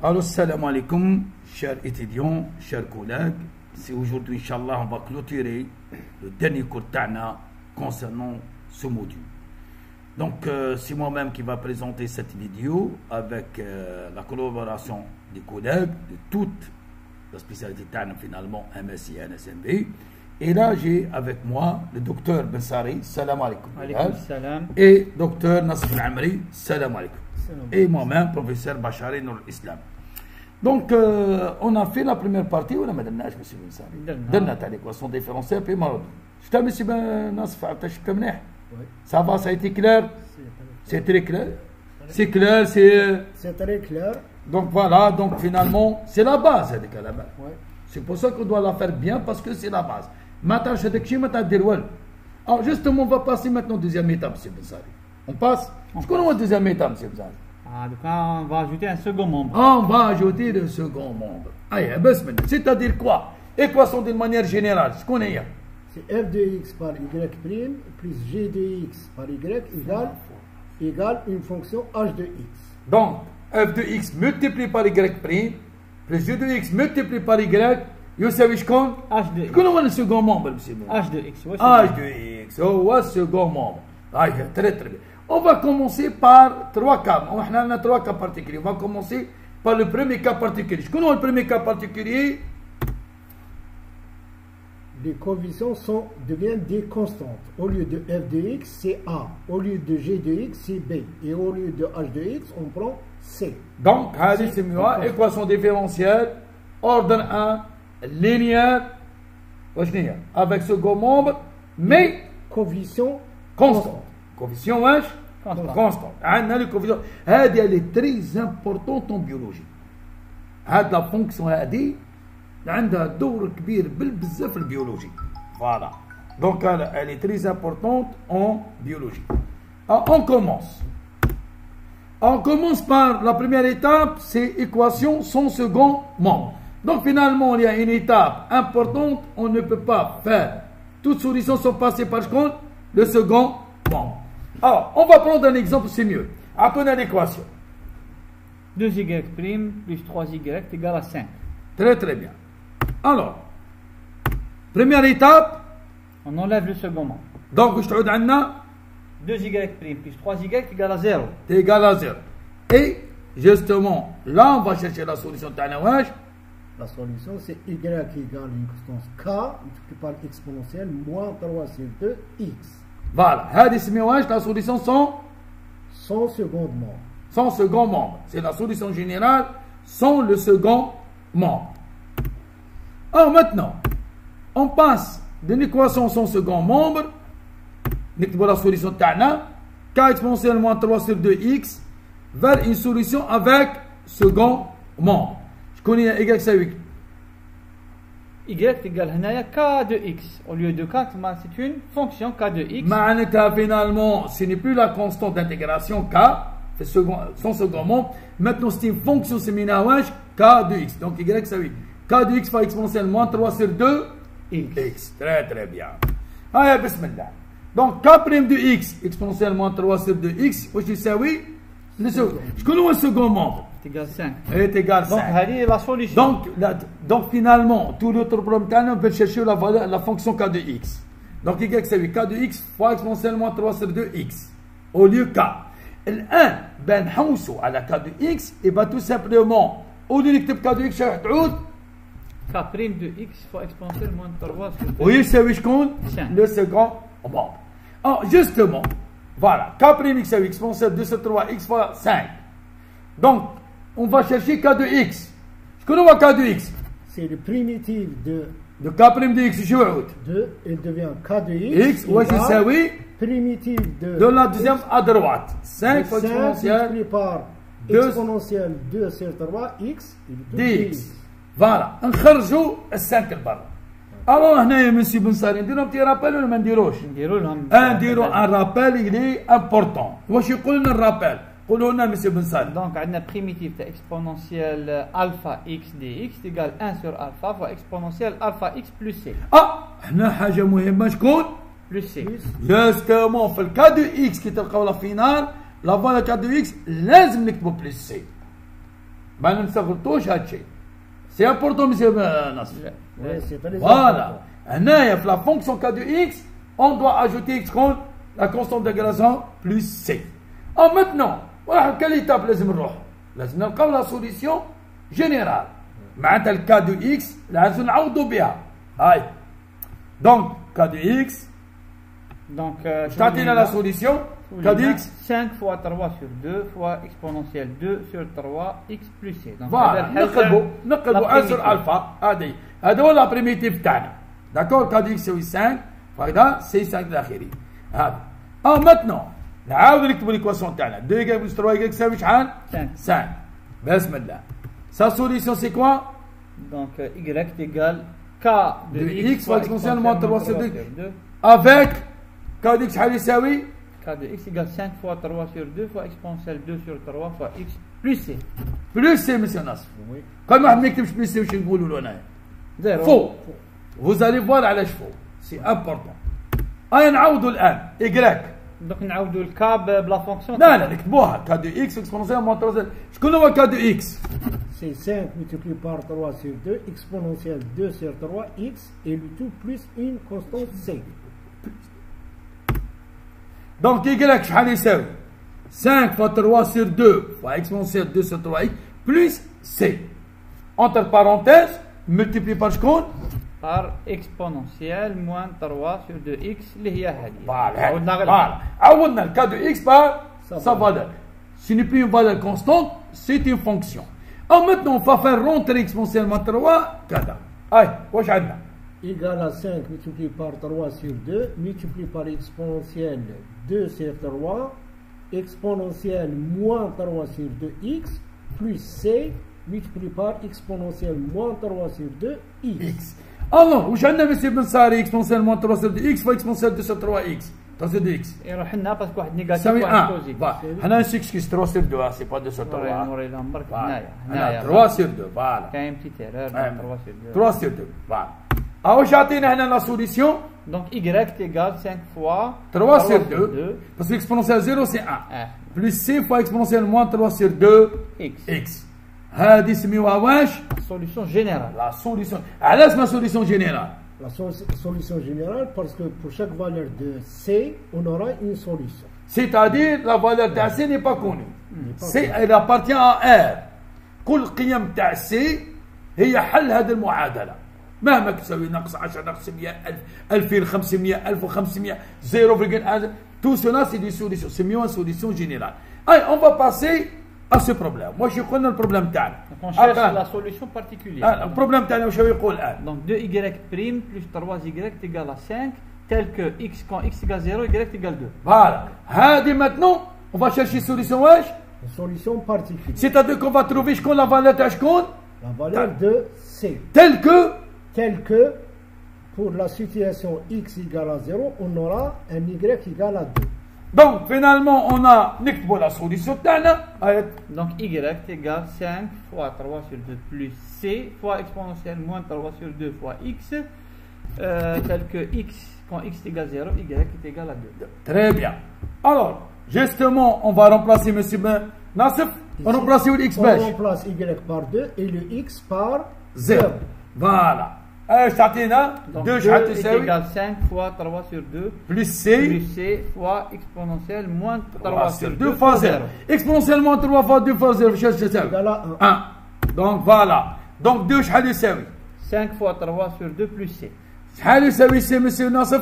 Alors, salam alaikum, chers étudiants, chers collègues. C'est aujourd'hui, Inch'Allah, on va clôturer le dernier cours d'Ana concernant ce module. Donc, c'est moi-même qui va présenter cette vidéo avec la collaboration des collègues de toute la spécialité d'Ana, finalement, MSI, NSMB. Et là, j'ai avec moi le docteur Bensari, salam alaikum. Salam. Et docteur Nasr Al-Amri, salam alaikum. Et moi-même, professeur Bachari Nour Islam. Donc, on a fait la première partie, ou la madame Naj, monsieur Bensari? Donne à l'équation différentielle, puis marron. Je t'ai monsieur Nasr, ça va, ça a été clair? C'est très clair. C'est clair, c'est très clair. Donc voilà, donc finalement, c'est la base, c'est pour ça qu'on doit la faire bien, parce que c'est la base. Alors justement, on va passer maintenant à la deuxième étape, monsieur Bensari. On passe? Je connais la deuxième étape, monsieur Bensari. Donc là, on va ajouter un second membre. On va ajouter le second membre. C'est-à-dire quoi? Équation d'une manière générale, je connais. C'est f de x par y' plus g de x par y égale une fonction h de x. Donc, f de x multiplié par y' plus g de x multiplié par y, يساوي شكون؟ h de x. شكون هو السكون مومبر monsieur? h de x. h de x هو السكون مومبر. Très très bien. On va commencer par trois cas. On a trois cas particuliers. On va commencer par le premier cas particulier. Je connais le premier cas particulier. Les coefficients deviennent des constantes. Au lieu de f de x, c'est a. Au lieu de g de x, c'est b. Et au lieu de h de x, on prend c. Donc, c'est équation différentielle, ordre 1, linéaire, avec second membre, mais coefficient constant. Coefficient constant. Elle est très importante en biologie. La fonction هذه عندها دور كبير بالبزاف في البيولوجي. Voilà. Donc elle est très importante en biologie. On commence. On commence par la première étape, c'est équation sans second membre. Donc finalement, il y a une étape importante, on ne peut pas faire. Toutes solutions sont passées par le second membre. Alors, on va prendre un exemple, c'est mieux. Apprenez l'équation. 2y' plus 3y égale à 5. Très très bien. Alors, première étape. On enlève le second membre. Donc, je te dis, 2y' plus 3y égale à 0. Égal à 0. Et, justement, là, on va chercher la solution de Tanawaj. La solution, c'est y égale une constance k multiplié par l'exponentielle moins 3 sur 2 x. Voilà. La solution sans second membre. Sans second membre. C'est la solution générale sans le second membre. Alors maintenant, on passe d'une équation sans second membre. Nous la solution de Tana. K exponentielle moins 3 sur 2x vers une solution avec second membre. Je connais y ça 8. Y égale k de x. Au lieu de k, c'est une fonction k de x. Finalement, ce n'est plus la constante d'intégration k, son second membre. Maintenant, c'est une fonction séminawage k de x. Donc y ça 8. K de x fois exponentielle moins 3 sur 2 x. Très très bien. Allez, bismillah. Donc k' de x exponentielle moins 3 sur 2 x, ça oui. Je connais le second membre. C'est égal 5. Est égal 5. Donc, c'est la solution. Donc finalement, tout l'autre problème, on peut chercher la fonction k de x. Donc, y c'est k de x fois exponentielle moins 3 sur 2 x. Au lieu k. Le 1, ben حوسو à la k de x, et bien tout simplement, au lieu de k de x, je vais k' de x fois exponentielle moins 3 sur 2. Oui, c'est le second membre. Alors, justement, voilà, k' x c'est exponentielle 2 sur 3 x fois 5. Donc, on va chercher k de x. Je connais k de x. C'est le primitif de k' de x, je vais il devient k de x. X, ouais, je sais, oui. Primitif de la deuxième à droite. 5 fois exponentielle par exponentielle 2 sur 3 x. dx. Voilà. نخرجوا السانك لبرا. Alors, هنايا monsieur Bensari, نديرو un petit rappel ولا ما نديروش؟ نديرو un rappel, il est important. واش يقول لنا الرابيل؟ قولوا لنا monsieur Bensari. Donc, on a primitif exponentielle alpha x dx égale 1 sur alpha fois exponentielle alpha x plus c. هنا حاجة مهمة شكون؟ plus c. Justement, في الكا دو x qui تلقاو لا فينال، لا فوا لا كا دو x لازم نكتبو بلس سي. ما نستغلطوش هذا الشيء. سي امبورتون مسيو ناصر. Oui, c'est très Voilà. important. هنايا في لا فونكسيون K de X, on doit ajouter X كون la constante d'intégration plus C. Oh maintenant, واحد quelle étape لازم نروح؟ لازم نلقاو لا سوليسيون جينيرال. معناتها ال K de X لازم نعوضوا بها. هاي. دونك K de X. Donc, تعطينا لا سوليسيون K de X. 5 fois 3 sur 2 fois exponentielle 2 sur 3 x plus c. Donc, فوالا نقلبوا 1 sur alpha. هذا هو لا بريميتيف تاعنا. داكور K de X يساوي 5 فهذا سي 5 الأخيري. هذا. ماتنون نعاود نكتبوا ليكواسيون تاعنا 2 y plus 3 y يساوي شحال؟ 5. بسم الله. Sa solution c'est quoi? Donc y égale k de x fois exponentielle moins 3 sur 2 2. avec K de X شحال يساوي؟ K de x égale 5 fois 3 sur 2 fois exponentielle 2 sur 3 fois x plus c. Plus C monsieur Nasr. Oui. قال ما حد ما يكتبش plus C واش نقولوا له هنايا؟ 0. فو. Vous allez voir علاش فو. C'est important. نعاودوا الآن Y. Donc نعاودوا الكاب بلا فونكسيون. لا نكتبوها K de X exponentielle moins 3 شكون هو K de X؟ C'est 5 multiplié par 3 sur 2, exponentielle 2 sur 3, x, et le tout plus une constante c. Donc Y شحال يساوي؟ 5 fois 3 sur 2 fois exponentielle 2 sur 3x plus C. Entre parenthèses, multiplié par شكون؟ par exponentielle moins 3 sur 2x اللي هي هذه. Voilà. عوضنا le cas de X par sa valeur. Ce n'est plus une valeur constante, c'est une fonction. Alors maintenant, on va faire rentrer exponentielle moins 3 كذا. أي واش عندنا؟ Égal à 5 multiplié par 3 sur 2, multiplié par exponentielle 2 sur 3, exponentielle moins 3 sur 2x, plus c, multiplié par exponentielle moins 3 sur 2, x. Alors, واش عندنا monsieur بن صاري exponentielle moins 3 sur 2x fois exponentielle 2 sur 3x. 3 sur 2x. يروح لنا باسكو واحد نيجاتيف Ça fait واحد 1. بوزيتيف. حنا 6 3 sur 2, c'est pas 2 sur 3. نوري لهم برك Voilà. هنايا. 3 sur 2, voilà. كاين بتي تيرور 3 sur 2. 3 sur 2, voilà. واش عطينا هنا لا سوليسيون؟ Donc y égale 5 fois 3 sur 2. Parce que exponentielle 0 c'est 1. Plus c fois exponentielle moins 3 sur 2 x. هذه سميوها واش؟ Solution générale. La solution. علاش ما solution générale؟ La solution générale, parce que pour chaque valeur de c, on aura une solution. C'est-à-dire la valeur de c n'est pas connue. C elle appartient à R. كل قيم تاع c هي حل هذه المعادلة. مهما تساوي ناقص 10 ناقص 100 1000 2500 1500 0,1 tout cela c'est des solutions. C'est mieux une solution générale. Allez, on va passer à ce problème. moi je connais le problème تاعنا. Donc on cherche la solution particulière. البروبليم تاعنا واش يقول الان؟ Donc 2y' plus 3y égale à 5 tel que x quand x égale 0 y égale 2. Voilà. هذه maintenant on va chercher solution واش؟ Une solution particulière. C'est-à-dire qu'on va trouver شكون la valeur تاع شكون؟ La valeur de c. Tel que pour la situation x égale à 0, on aura un y égale à 2. donc finalement on a نكتبوا la solution تاعنا. Donc y égale 5 fois 3 sur 2 plus c fois exponentielle moins 3 sur 2 fois x tel que x quand x égale 0 y est égal à 2. Très bien. Alors justement on va remplacer monsieur Ben Nassif. On remplace le x باش. On remplace y par 2 et le x par 0. Voilà. ايش تعطينا؟ 2 شحال تساوي؟ égale 5 fois 3 sur 2 plus plus c fois exponentielle moins 3 sur 2 fois 0. Exponentielle moins 3 fois 2 fois 0 شحال تساوي؟ égale à 1. Donc voilà. Donc 2 شحال يساوي؟ 5 fois 3 sur 2 plus c. شحال يساوي سي monsieur ناصف؟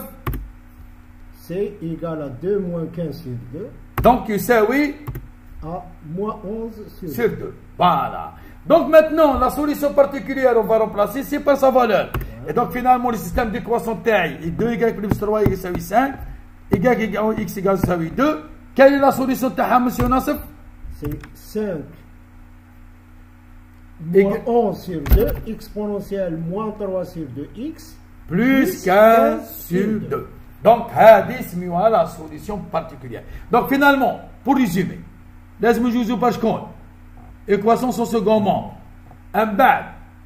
c égale à 2 moins 15 sur 2. Donc يساوي à moins 11 sur 2. Voilà. Donc maintenant, la solution particulière, on va remplacer, c'est par sa valeur. Et donc finalement, le système d'équation taille, 2y plus 3y égale 5, y égale x égale 2. Quelle est la solution de monsieur Nassif? C'est 5 moins 11 sur 2, exponentielle moins 3 sur 2x, plus 15 sur 2. Donc, c'est la solution particulière. Donc finalement, pour résumer, laisse-moi jouer par contre. Équation sur second membre. Un بعد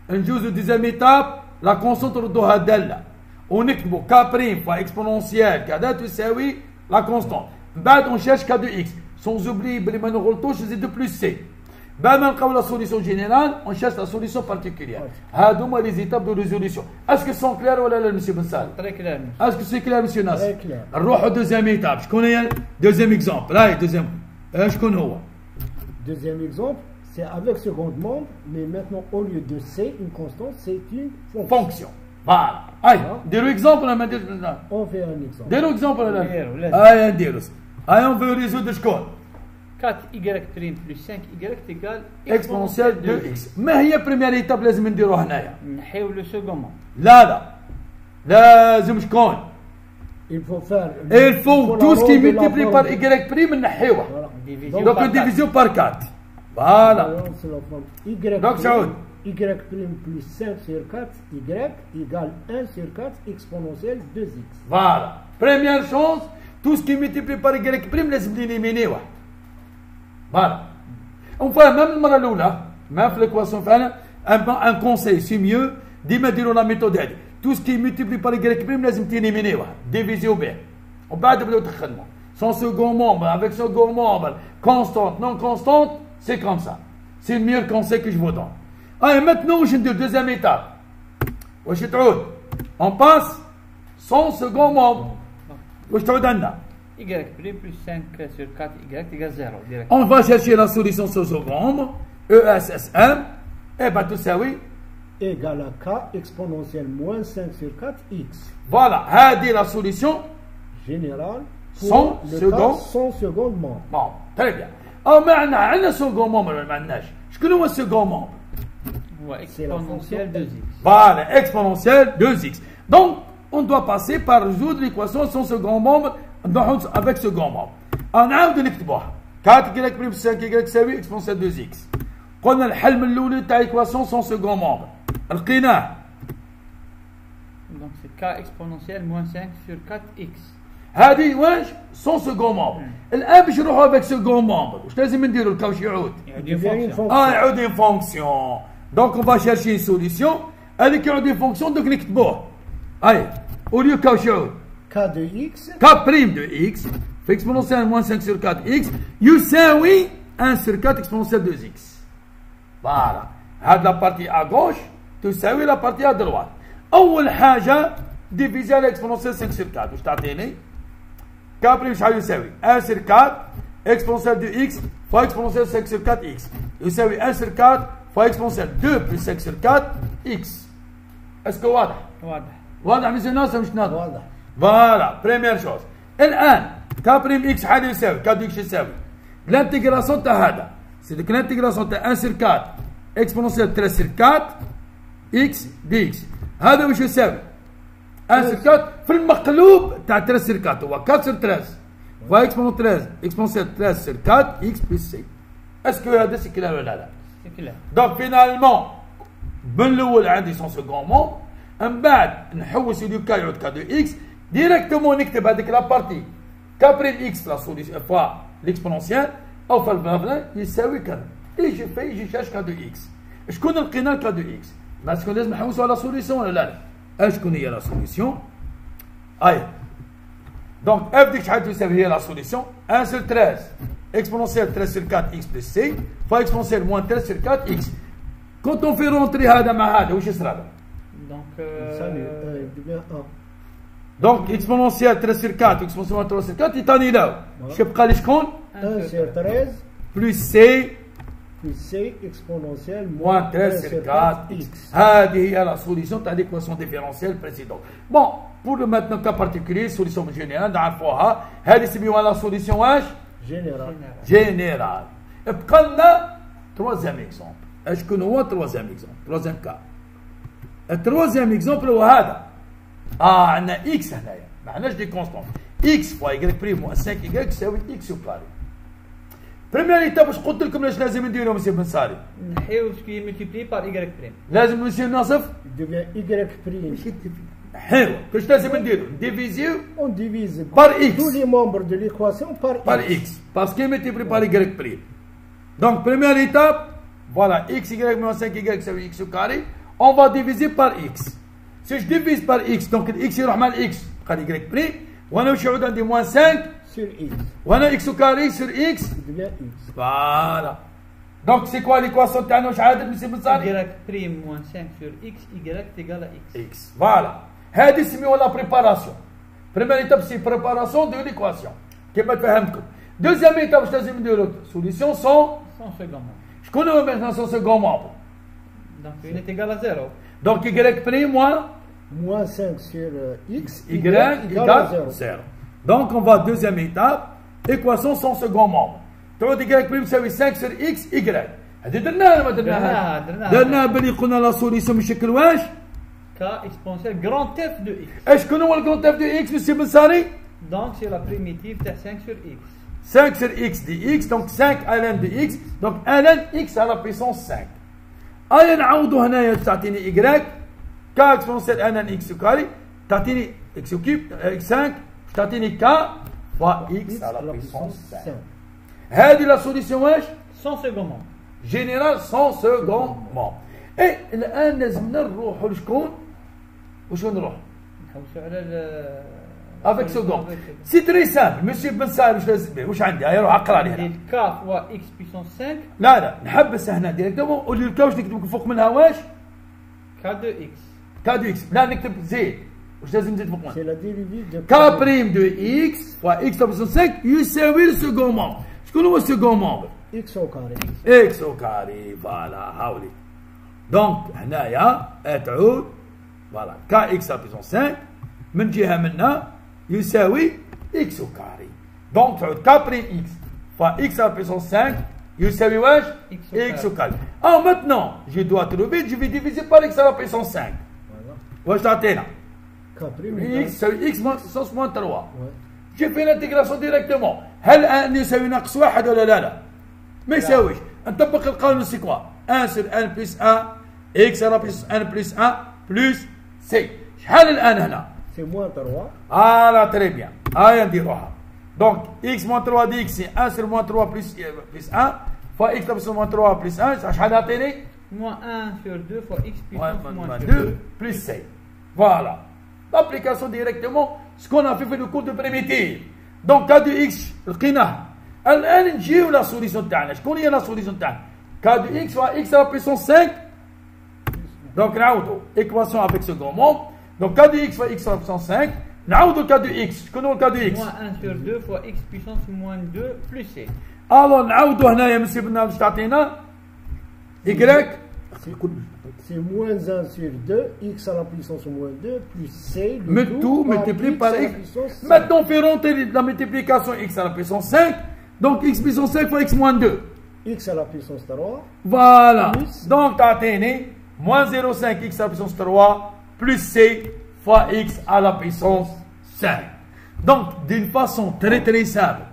نجوز deuxième étape la constante ردوها دالة ونكتبوا k prime fois exponentielle كذا تساوي la constante. بعد on cherche k de x sans oublier بلي ما نغلطوش زيد plus c. بعد ما نلقاو لا سوليسيون جينيرال اون شاش لا سوليسيون بارتيكولير. هادو هما لي زيتاب دو ريزوليسيون. اسكو سون كلير ولا لا مسيو بن سالم؟ تري كلير. اسكو سي كلير مسيو ناصر؟ Très clair. نروحو دوزيام ايتاب. شكون هي دوزيام اكزومبل؟ هاي دوزيام شكون هو؟ Deuxième exemple, c'est avec second membre, mais maintenant au lieu de C, une constante, c'est une fonction. فونكسيون. فوالا. هاي نديرو اكزومبل ولا ما نديروش؟ On fait un exemple. نديرو اكزومبل ولا نديرو، لا؟ لازم. هاي نديرو. هاي اون فو ريزود شكون؟ 4y' plus 5y égale اكسبونسيال 2 اكس. ما هي بريمير ايتاب لازم نديروها هنايا؟ نحيو لو سكون. لا لازم شكون؟ Il faut faire. Il faut la tout ce qui est règle de la multiplié par forme. y prime نحيوه. Voilà. Division Donc par division par 4. Voilà. C'est la forme Y', Donc, Saoud. Y' plus 5 sur 4, Y égale 1 sur 4 exponentielle 2x. Voilà. Première chose, tout ce qui est multiplié par y prime لازم l'éliminer. Voilà. On voit même المرة الأولى ما في l'équation فعلا un conseil c'est mieux ديما ديروا لا ميثود هذه. Tout ce qui est multiplié par y prime لازم تيليمينيوه ديفيزيو به. ومن بعد بداو تخدموا. Son second membre avec second membre constante non constante c'est comme ça. C'est le meilleur conseil que je vous donne. Allez maintenant je ندير deuxième étape. واش تعود؟ On passe son second membre. واش تعود عندنا؟ y plus 5 sur 4y égale 0 direct. On va chercher la solution sur ce membre, ESSM, et bien tout ça oui. Égale à K exponentielle moins 5 sur 4x. Voilà, هذه la solution. Générale pour Son le second. cas sans second membre. Bon, très bien. أو عندنا second membre ولا ما عندناش؟ شكون هو second membre؟ هو exponentielle 2x. Voilà, exponentielle 2x. Donc, on doit passer par résoudre l'équation sans second membre avec second membre. نعاودو نكتبوها 4y plus 5y تساوي exponentielle 2x. قلنا الحل من الأولى تاع l'équation sans second membre. لقيناه. Donc c'est k exponentielle moins 5 sur 4x. هذه واش sans second membre. الآن باش نروحوا avec second membre. واش لازم نديروا الكا واش يعود؟ يعود fonction. يعود une fonction. Donc on va chercher une solution. هذيك يعود une fonction donc نكتبوه. أي au lieu كا واش يعود؟ K de x. K prime de x في exponentielle moins 5 sur 4x يساوي 1 sur 4 exponentielle 2x. Voilà. هاد la partie à gauche تساوي la partie à droite. أول حاجة diviser l'exponentielle 5 sur 4 واش تعطيني؟ K prime شحال يساوي؟ 1 sur 4 exponentielle 2x fois exponentielle 5 sur 4x يساوي 1 sur 4 fois exponentielle 2 plus 5 sur 4x. Est-ce que واضح؟ واضح مش ناصر مش ناصر؟ واضح. Voilà, première chose. الآن K prime x شحال يساوي؟ K de x يساوي l'intégration تاع هذا. C'est donc l'intégration تاع 1 sur 4 exponentielle 13 sur 4 x dx. هذا واش يساوي؟ 1 sur 4 في المقلوب تاع 13 sur 4 هو 4 sur 13 fois exponentielle 13 sur 4 x plus c. Est-ce que هذا سي كلير ولا لا؟ C'est clair. Donc finalement من الأول عندي son second membre من بعد نحوس لو كا يعود كا دو اكس ديريكتومون نكتب هذيك لا بارتي كا بريم اكس لا سوليسيون فوا ليكسبونونسيال او فا الفافلان يساوي كذا يجي في يجي شاش كا دو اكس. شكون لقينا كا دو اكس؟ باسكو لازم نحوسوا على سوليسيون ولا لا؟ شكون هي لا سوليسيون؟ اي دونك اف ديك شحال تساوي هي لا سوليسيون 1 sur 13 exponentielle 13 sur 4 x plus c fois exponentielle moins 13 sur 4 x. Quand on fait rentrer هذا مع هذا واش يصرى؟ Donc Il devient 1. Donc exponentielle 13 sur 4 exponentielle 3 sur 4 يطانيلاو اش يبقى لي شكون؟ 1 sur 13 plus c plus c exponentielle moins 13 sur 4 x. هذه هي la solution تاع l'équation différentielle précédente. Bon, pour le maintenant cas particulier solution générale نعرفوها هذه سميوها la solution واش؟ générale. بقى لنا troisième exemple. شكون هو troisième exemple؟ troisième cas. التروازيام اكزومبل هو هذا. عندنا اكس هنايا ما عندناش دي كونستون. اكس فوا اي بريم موان 5 اي تساوي اكس كاري. بريمير ايتاب واش قلت لكم لاش لازم نديرو مسيو بن سالي؟ نحيو سكي ملتيبلي بار y بريم. لازم مسيو ناصف؟ Il devient y prime. حلو. كاش لازم نديرو؟ ديفيزيو On divise par x. tous les membres de l'équation par x. Parce qu'il est multiplié par y prime. Donc première étape, voilà x y moins 5 y تساوي x carré. On va diviser par x. Si je divise par x, donc x يروح مع x بقى y بريم وانا واش يعود عندي moins 5 sur x. وانا x carré sur x. Il devient x. Voilà. Donc c'est quoi l'équation تاعنا واش عادت monsieur Bensari? Y prime moins 5 sur x, y est égal à x. X. Voilà. هذه نسميوها la préparation. Première étape c'est préparation de l'équation. كيما تفهمتكم. Deuxième étape واش لازم نديرو؟ solution sans second membre. شكون هو maintenant son second membre? Donc il est égal à 0. Donc y prime moins 5 sur x, y égale 0. Donc on va deuxième étape, équation sans second membre. تعود y prime يساوي 5 sur x y. هذه درناها ما درناها؟ درناها بلي قلنا لا سوليسيون بشكل واش؟ K exponentielle grand f de x. ايش شكون هو الكونت اف دو اكس مسيو بنصاري؟ Donc c'est la primitive de 5 sur x. 5 sur x dx, donc 5 ln de x, donc ln x à la puissance 5. ايا نعوضوا هنايا تعطيني y k exponentielle ln x كاري تعطيني x كيوب x 5 تعطيني k fois x à la puissance 5. هذه لا سوليسيون واش؟ Sans second membre. جينيرال سون سكون مون. اي الان لازمنا نروحوا لشكون؟ وشكون نروح؟ نحوسوا على افيك سكون. سي تري سامبل مسيو بن سالم واش لازم به؟ واش عندي؟ هيا روح اقرا لي هنا. k fois x puissance 5 لا نحبس هنا ديريكتومون قول لي الكا واش نكتب فوق منها واش؟ k de x. k دو اكس لا نكتب زيد واش لازم نزيد فوق C'est منها؟ la dérivée de k بريم دو اكس فوا اكس بلس 5 يساوي السكون مون. شكون هو السكون مون؟ x au carré. اكس او كاري فوالا هاولي. دونك هنايا تعود فوالا كا اكس بلس 5 من جهه منا يساوي اكس او كاري. دونك تعود كا بريم اكس فوا اكس بلس 5 يساوي واش؟ اكس او كاري. او ماتنون جو دوا تروفي جو في ديفيزي بار اكس بلس 5. واش تعطينا؟ K prime اكس يساوي اكس بلس موان 3. Ouais. جي في الانتيغراسيون ديريكتومون. هل ان يساوي ناقص واحد ولا لا؟ ما يساويش. نطبق القانون سي كوا 1 sur 1 plus 1 x على بلس 1 بلس 1 بلس سي. شحال الان هنا؟ C'est moins 3. فوالا تري بيان. هيا نديروها. دونك x moins 3 دي x سي 1 sur moins 3 بلس 1 فوا x بلس moins 3 بلس 1 شحال يعطيني؟ Moins 1 sur 2 fois x puissance moins 2. 2 بلس سي. فوالا. l'application directement ce qu'on a fait le cours de primitive. Donc k de x لقيناه. الان نجيو لا سوليسيون تاعنا. شكون هي لا سوليسيون تاعنا؟ k de x fois x à la puissance 5. Donc نعاودو équation avec second membre. Donc k de x fois x à la puissance 5. نعاودو k de x. شكون هو k de x؟ Moins 1 sur 2 fois x puissance moins 2 plus c. الو نعاودو هنايا من سيبنا باش تعطينا y. C'est moins 1 sur 2, x à la puissance moins 2, plus c, Mais tout multiplié par à la x. puissance 5. Maintenant, on fait rentrer la multiplication x à la puissance 5. Donc, x puissance 5 fois x moins 2. X à la puissance 3. Voilà. Plus. Donc, t'as moins 0,5 x à la puissance 3 plus c fois x à la puissance 5. Donc, d'une façon très très simple.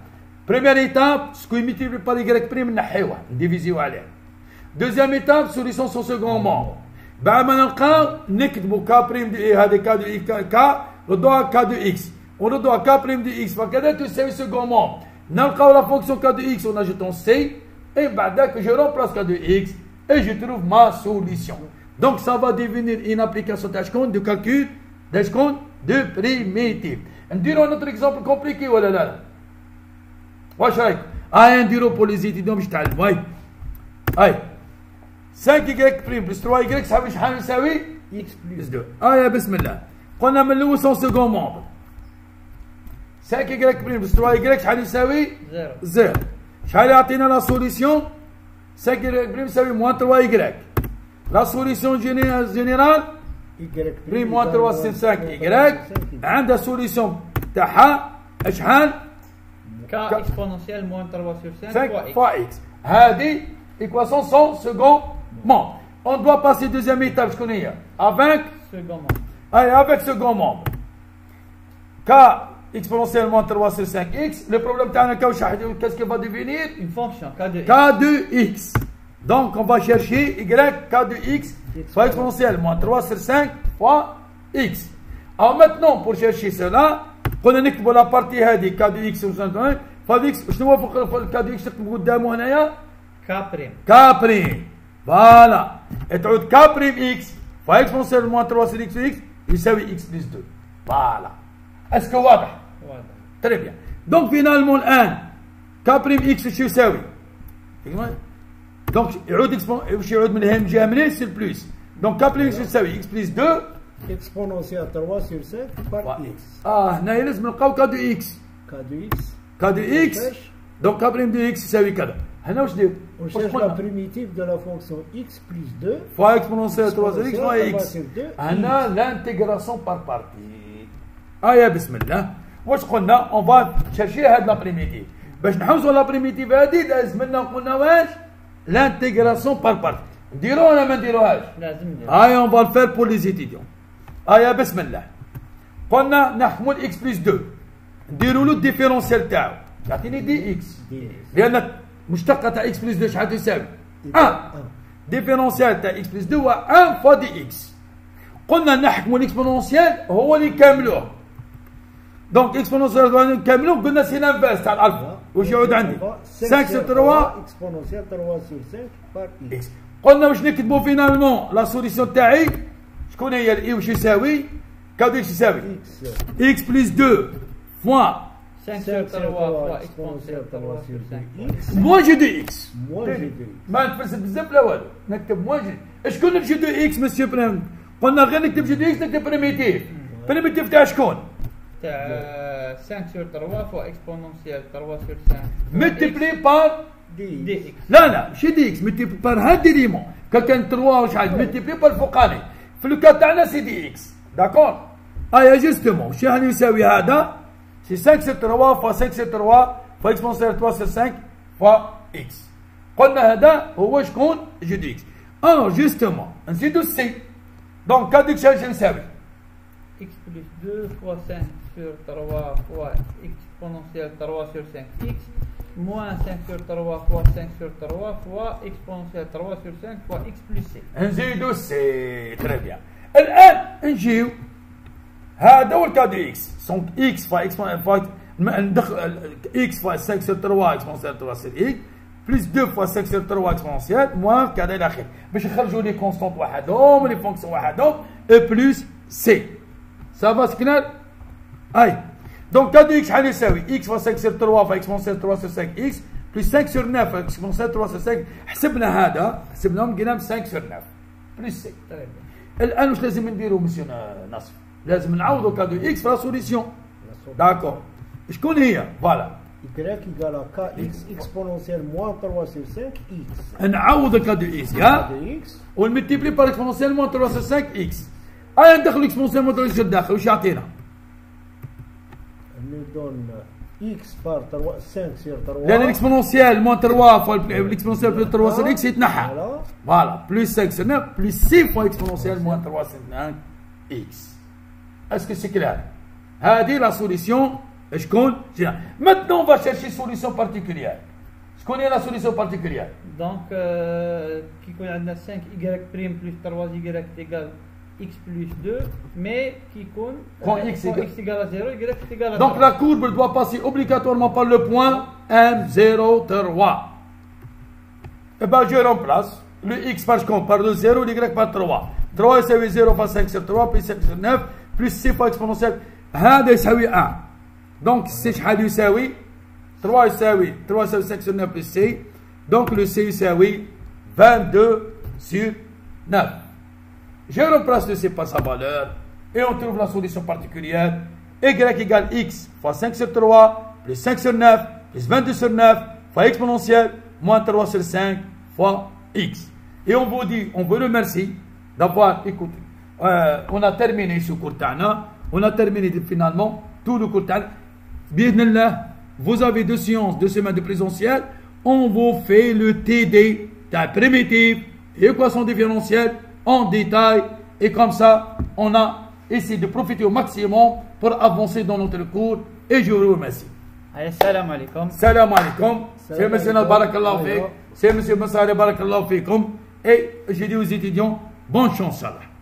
Première étape, ce qu'on multiplie par y prime, division à l'air. Deuxième étape, solution sur second membre. بعد ما نلقاو نكتبوا k بريم دو اي هذه k دو اي k ردوها k دو x. وردوها k بريم دو x فكذا تساوي second membre. نلقاو la fonction k de x en ajoutant c et بعدك je remplace k de x et je trouve ma solution. Donc ça va devenir une application de calcul de primitive. نديروا notre exemple compliqué ولا لا؟ واش رايك؟ نديروا pour les étudiants باش يتعلموا. هاي 5y بريم بلس 3y شحال يساوي؟ X بلس plus 2. بسم الله. قلنا من الاول سون سكون مومبر. 5y بريم بلس 3y شحال يساوي؟ 0. شحال يعطينا لا سوليسيون؟ 5y بريم يساوي موان 3y. لا سوليسيون جينيرال y بريم موان 3 سي 5y عندها سوليسيون تاعها شحال؟ K exponentielle moins 3 sur 5 5 fois x. fois x. هذه équation sans second membre. On doit passer deuxième étape, je connais. Avec Second membre. Allez, avec second membre. K exponentielle moins 3 sur 5x. Le problème, qu'est-ce qu'il va devenir? Une fonction k de x. K de x. Donc, on va chercher y, k de x, fois exponentielle moins 3 sur 5 fois x. Alors maintenant, pour chercher cela, on a la partie k de x sur 5 fois x. Je vois que k de x قدامه هنايا K prime. K prime. Voilà. Et tu as K prime x fois exponentielle moins 3 sur x يساوي x plus 2. Voilà. Est-ce que واضح؟ واضح. Très bien. Donc finalement الآن K prime x شو يساوي؟ دونك يعود واش يعود من الهم جهه منين سي البلوس دونك كابلي واش تساوي اكس بلس 2 اكسبونونسيال 3 sur 5 par x. هنايا لازم نلقاو كادو اكس كادو اكس دونك كابلي دو اكس يساوي كذا. هنا واش ندير؟ On cherche la primitive de la fonction x plus 2 fois exponentielle 3x fois x. هنا l'intégration par partie. بسم الله. واش قلنا؟ on va chercher هاد لا بريميتيف. باش نحوسوا لا بريميتيف هادي لازم لنا قلنا واش؟ l'intégration par partie. نديروها ولا ما نديروهاش؟ لازم نديروها. on va le faire pour les étudiants. بسم الله. قلنا نحكموا الاكس بلس 2 نديروا له الديفيرونسيال تاعو يعطيني دي اكس لان مشتقه تاع اكس بلس 2 شحال تساوي 1 ديفيرونسيال تاع اكس بلس 2 هو 1 فوا دي اكس. قلنا نحكموا الاكسبونونسيال هو اللي نكملوه دونك اكسبونونسيال نكملوه قلنا سي لانفيرس تاع الالفا واش يعود عندي 5 sur 3 اكسبونونسيال 3 sur 5 par x. قلنا واش نكتبوا فينالمون لا سوليسيون تاعي شكون هي الاي واش يساوي كادو اكس يساوي اكس بلس 2 فوا 5 sur 3 fois exponentielle 3 sur 5x موان جي دو اكس موان جي دو ما نتفلسف بزاف لا والو نكتب موان جي. شكون جي دو اكس مسيو بريم؟ قلنا غير نكتب جي دو اكس نكتب بريميتيف. بريميتيف تاع شكون؟ تاع 5 sur 3 fois exponentielle 3 sur 5 ملتيبلي بار دي اكس. لا ماشي دي اكس ملتيبلي بار هاد ليمون كان 3 وشحال ملتيبلي بار الفوقاني في لو كاد تاعنا سي دي اكس داكور. جوستومون شحال يساوي هذا؟ سي 5 sur 3 fois 5 sur 3 fois exponentielle 3 sur 5 fois x. قلنا هذا هو شكون؟ جي دو اكس. جوستومون نزيدو السي دونك كاد اكس شحال يساوي؟ x plus 2 fois 5 sur 3 fois exponentielle 3 sur 5x moins 5 sur 3 fois 5 sur 3 fois exponentielle 3 sur 5 fois x plus c. نزيدو السي تري بيان. الان نجيو هذا هو الكادو اكس دونك اكس فوا ندخل اكس فوا 5 sur 3 exponentielle 3 sur x بلس 2 فوا 5 sur 3 exponentielle موان كذا الى اخره باش نخرجوا لي كونستونت وحدهم لي فونكسيون وحدهم او بلس سي. صافا سكنال دونك كادو اكس شحال يساوي اكس فوا 5 sur 3 فوا exponentielle 3 sur 5 x بلس 5 sur 9 فوا exponentielle 3 sur 5. حسبنا هذا حسبناهم لقيناهم 5 sur 9 بلس سي. الان واش لازم نديرو مسيو ناصر؟ لازم نعوضوا كادو اكس في لا سوليسيون داكور. شكون هي؟ فوالا y égale à kx exponentielle moins 3 sur 5 x. نعوض كادو اكس يا ونملتيبلي بار اكسبونونسيال موان 3 sur 5 اكس. ندخل اكسبونونسيال موان 3 sur داخل واش يعطينا؟ nous donne x par 3 5 sur 3 لان الاكسبونونسيال موان 3 فوا الاكسبونونسيال بلس 3 sur اكس يتنحى فوالا بلس 5 sur 9 بلس 6 فوا اكسبونونسيال موان 3 sur 9 اكس. اسكو سي كلار؟ هذه لا سوليسيون شكون؟ maintenant on va chercher solution particulière. شكون هي لا سوليسيون بارتيكوليير؟ دونك كي يكون عندنا 5 y بريم بلس 3 y تيغال x plus 2 mais qui يكون quand x égale à 0 y est égal à 3. Donc la courbe doit passer obligatoirement par le point M03. Et ben je remplace le x par le 0, y par 3. 3 يساوي 0 fois 5 sur 3 plus 5 sur 9 plus 6 fois exponentielle هذا يساوي 1. Donc c'est شحال يساوي 3 يساوي 5 sur 9 plus c. Donc le c يساوي 22 sur 9. Je remplace le c par sa valeur et on trouve la solution particulière. Y égale x fois 5 sur 3 plus 5 sur 9 plus 22 sur 9 fois exponentielle moins 3 sur 5 fois x. Et on vous dit, on vous remercie d'avoir écouté. On a terminé ce cours tana. On a terminé finalement tout le cours tana. Bismillah, vous avez 2 séances, 2 semaines de présentiel. On vous fait le TD, ta primitive, équation différentielle en détail. Et comme ça, on a essayé de profiter au maximum pour avancer dans notre cours. Et je vous remercie. Salam alaikum. Salam alaikum. C'est M. Barakallahu Fik. C'est M. Massari Barakallahu Fikum. Et je dis aux étudiants, bonne chance, Salah.